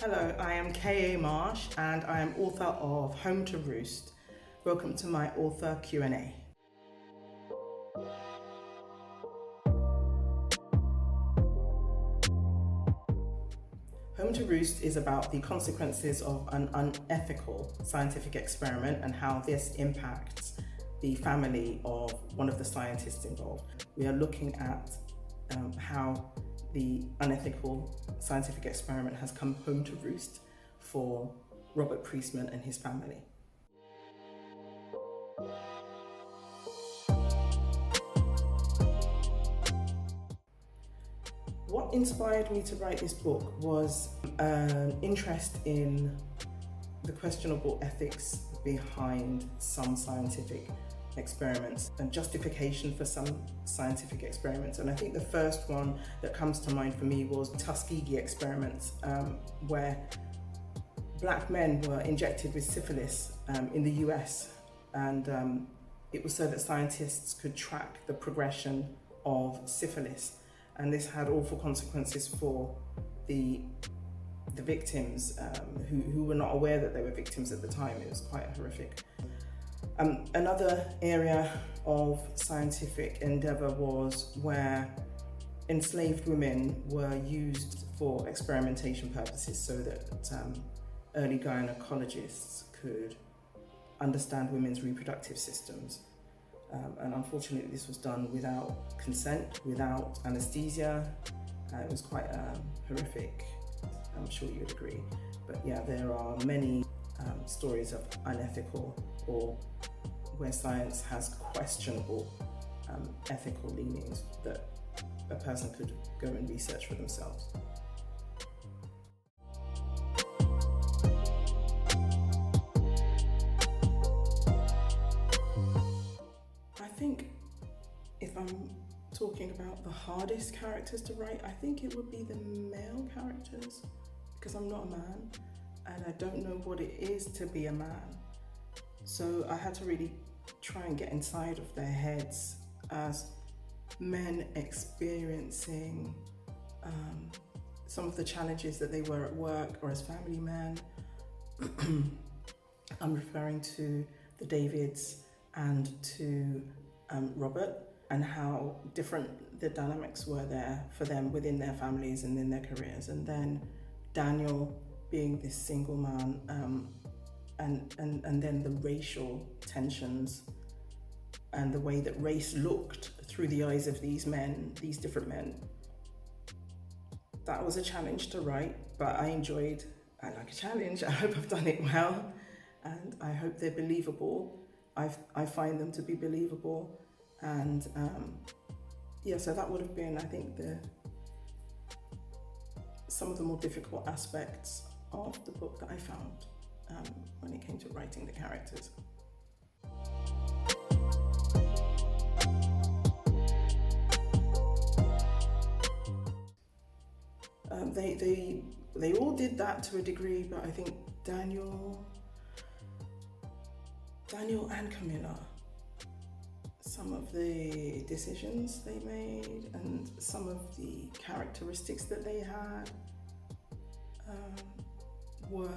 Hello, I am K.A. Marsh and I am author of Home to Roost. Welcome to my author Q&A. Home to Roost is about the consequences of an unethical scientific experiment and how this impacts the family of one of the scientists involved. We are looking at how the unethical scientific experiment has come home to roost for Robert Priestman and his family. What inspired me to write this book was an interest in the questionable ethics behind some scientific experiments and justification for some scientific experiments. And I think the first one that comes to mind for me was Tuskegee experiments, where black men were injected with syphilis in the US, and it was so that scientists could track the progression of syphilis. And this had awful consequences for the victims who were not aware that they were victims at the time. It was quite horrific. Another area of scientific endeavor was where enslaved women were used for experimentation purposes so that early gynecologists could understand women's reproductive systems. And unfortunately, this was done without consent, without anesthesia. It was quite horrific, I'm sure you would agree. But yeah, there are many stories of unethical or where science has questionable ethical leanings that a person could go and research for themselves. I think if I'm talking about the hardest characters to write, I think it would be the male characters, because I'm not a man and I don't know what it is to be a man. So I had to really try and get inside of their heads as men experiencing some of the challenges that they were at work or as family men. I'm referring to the Davids and to Robert, and how different the dynamics were there for them within their families and in their careers. And then Daniel being this single man, and then the racial tensions and the way that race looked through the eyes of these men, these different men. That was a challenge to write, but I like a challenge. I hope I've done it well, and I hope they're believable. I find them to be believable, and so that would have been, I think, some of the more difficult aspects of the book that I found when it came to writing the characters. They all did that to a degree, but I think Daniel and Camilla, some of the decisions they made and some of the characteristics that they had were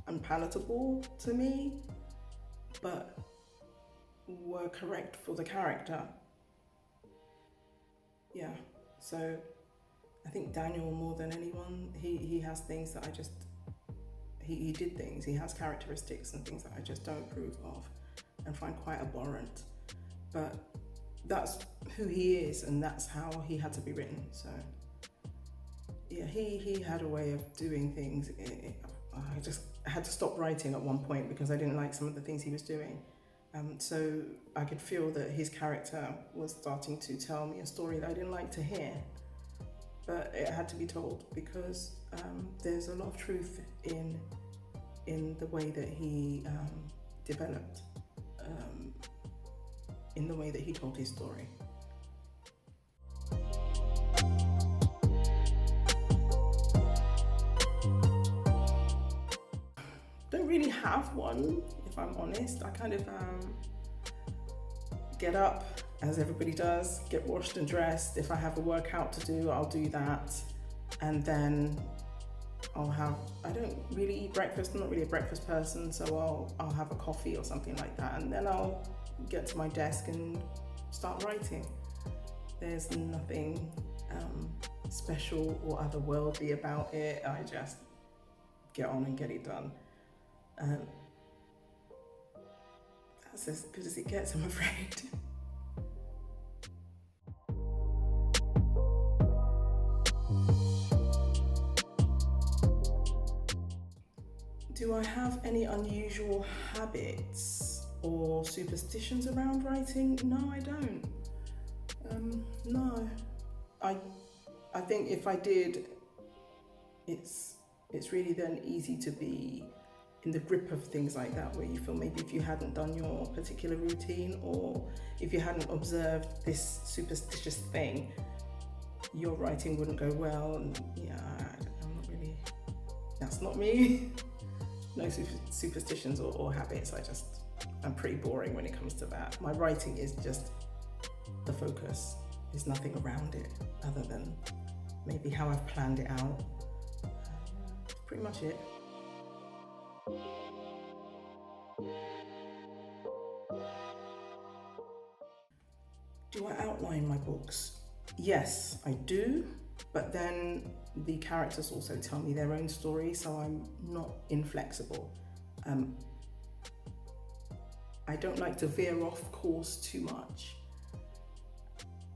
unpalatable to me, but were correct for the character. Yeah, so I think Daniel, more than anyone, he has things that he did things, he has characteristics and things that I just don't approve of and find quite abhorrent. But that's who he is, and that's how he had to be written. So yeah, he had a way of doing things. I had to stop writing at one point because I didn't like some of the things he was doing. So I could feel that his character was starting to tell me a story that I didn't like to hear, but it had to be told because there's a lot of truth in the way that he developed, in the way that he told his story. Don't really have one, if I'm honest. I kind of get up as everybody does, get washed and dressed. If I have a workout to do, I'll do that. And then I don't really eat breakfast. I'm not really a breakfast person, so I'll have a coffee or something like that. And then I'll get to my desk and start writing. There's nothing special or otherworldly about it. I just get on and get it done. That's as good as it gets, I'm afraid. Do I have any unusual habits or superstitions around writing? No, I don't. No. I think if I did, it's really then easy to be in the grip of things like that, where you feel maybe if you hadn't done your particular routine, or if you hadn't observed this superstitious thing, your writing wouldn't go well. And yeah, I'm not really, that's not me. No superstitions or habits. I'm pretty boring when it comes to that. My writing is just the focus. There's nothing around it other than maybe how I've planned it out. That's pretty much it. Do I outline my books? Yes, I do, but then the characters also tell me their own story, so I'm not inflexible. I don't like to veer off course too much,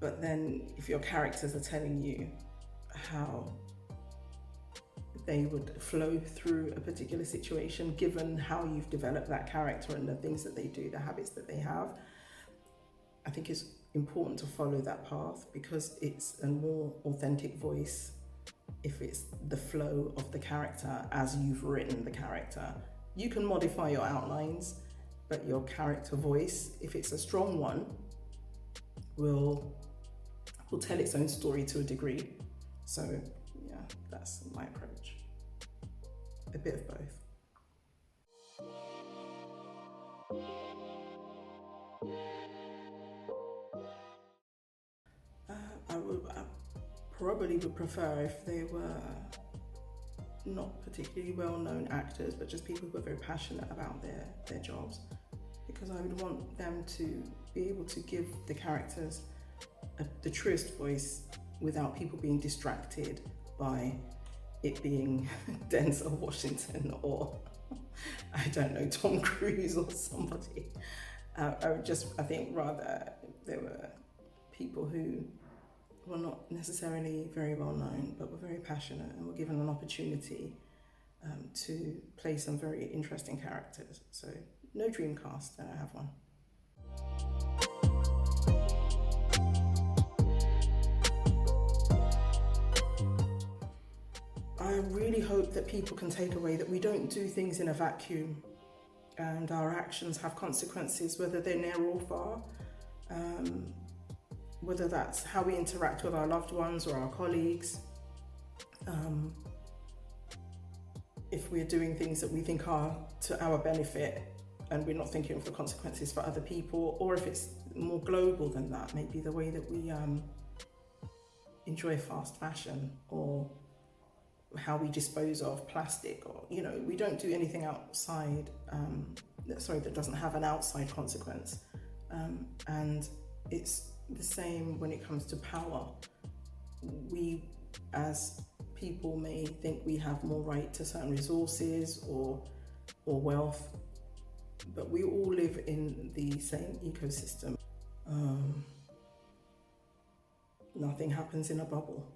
but then if your characters are telling you how they would flow through a particular situation, given how you've developed that character and the things that they do, the habits that they have, I think it's important to follow that path, because it's a more authentic voice if it's the flow of the character as you've written the character. You can modify your outlines, but your character voice, if it's a strong one, will tell its own story to a degree. So yeah, that's my approach. A bit of both. I probably would prefer if they were not particularly well-known actors, but just people who are very passionate about their jobs, because I would want them to be able to give the characters the truest voice without people being distracted by it being Denzel Washington or I don't know, Tom Cruise or somebody. I think rather there were people who were not necessarily very well known, but were very passionate and were given an opportunity to play some very interesting characters. So no dream cast, I don't have one. I really hope that people can take away that we don't do things in a vacuum, and our actions have consequences, whether they're near or far. Whether that's how we interact with our loved ones or our colleagues, if we're doing things that we think are to our benefit and we're not thinking of the consequences for other people, or if it's more global than that, maybe the way that we enjoy fast fashion, or how we dispose of plastic, or we don't do anything outside that doesn't have an outside consequence, and it's the same when it comes to power. We as people may think we have more right to certain resources or wealth, but we all live in the same ecosystem. Nothing happens in a bubble,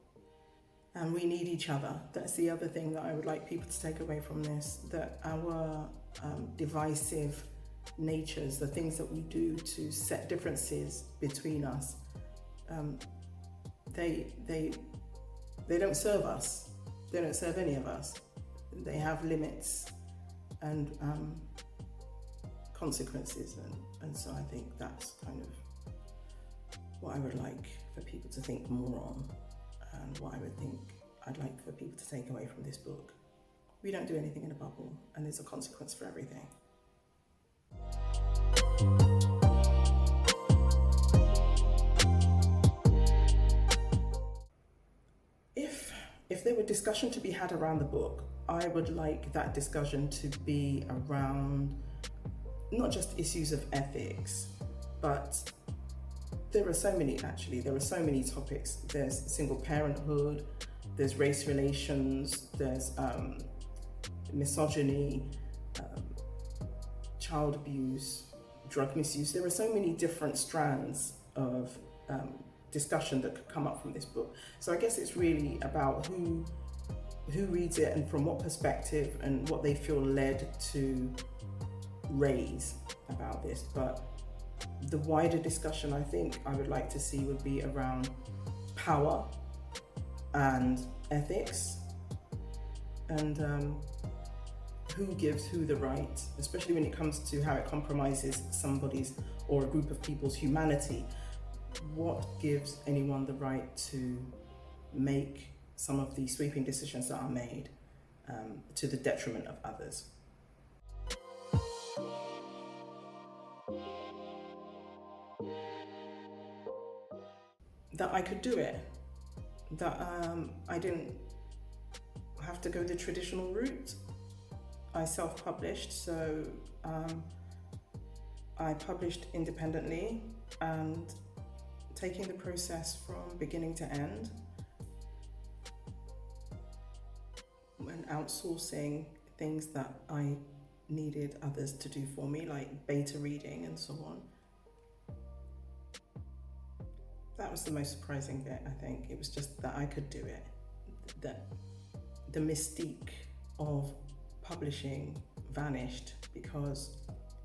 and we need each other. That's the other thing that I would like people to take away from this, that our divisive natures, the things that we do to set differences between us, they don't serve us. They don't serve any of us. They have limits and consequences, and so I think that's kind of what I would like for people to think more on, and what I'd like for people to take away from this book. We don't do anything in a bubble, and there's a consequence for everything. if there were discussion to be had around the book, I would like that discussion to be around not just issues of ethics, but there are so many topics. There's single parenthood, there's race relations, there's misogyny, child abuse, drug misuse. There are so many different strands of discussion that could come up from this book. So I guess it's really about who reads it and from what perspective and what they feel led to raise about this. But the wider discussion I think I would like to see would be around power and ethics, and who gives who the right, especially when it comes to how it compromises somebody's or a group of people's humanity. What gives anyone the right to make some of the sweeping decisions that are made to the detriment of others? That I could do it, that I didn't have to go the traditional route. I self-published, so I published independently, and taking the process from beginning to end and outsourcing things that I needed others to do for me, like beta reading and so on. That was the most surprising bit, I think. It was just that I could do it. That the mystique of publishing vanished because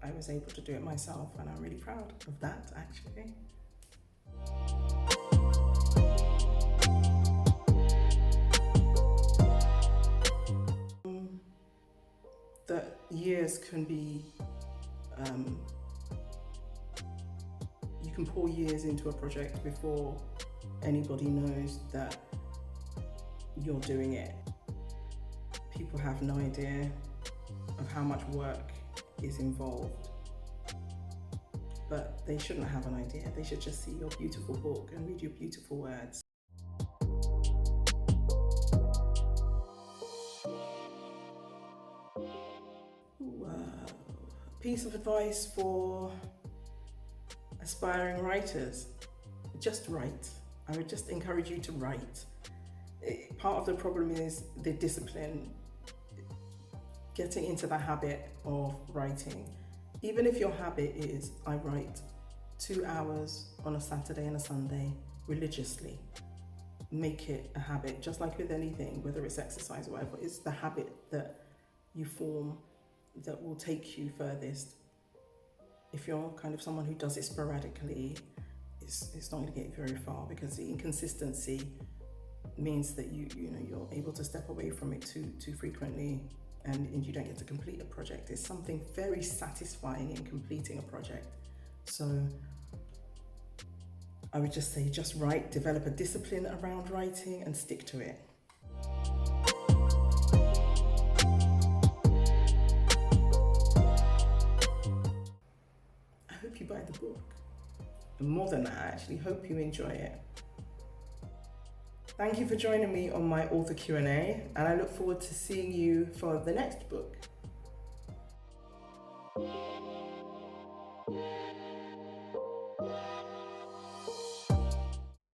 I was able to do it myself, and I'm really proud of that, actually. That years can be, you can pour years into a project before anybody knows that you're doing it. People have no idea of how much work is involved, but they shouldn't have an idea. They should just see your beautiful book and read your beautiful words. Piece of advice for aspiring writers: just write. I would just encourage you to write. Part of the problem is the discipline, getting into the habit of writing. Even if your habit is, I write 2 hours on a Saturday and a Sunday religiously, make it a habit. Just like with anything, whether it's exercise or whatever, it's the habit that you form that will take you furthest. If you're kind of someone who does it sporadically, it's not going to get you very far, because the inconsistency means that you're able to step away from it too frequently, and you don't get to complete a project. It's something very satisfying in completing a project. So I would just say, just write, develop a discipline around writing and stick to it. I hope you buy the book. And more than that, I actually hope you enjoy it. Thank you for joining me on my author Q&A, and I look forward to seeing you for the next book.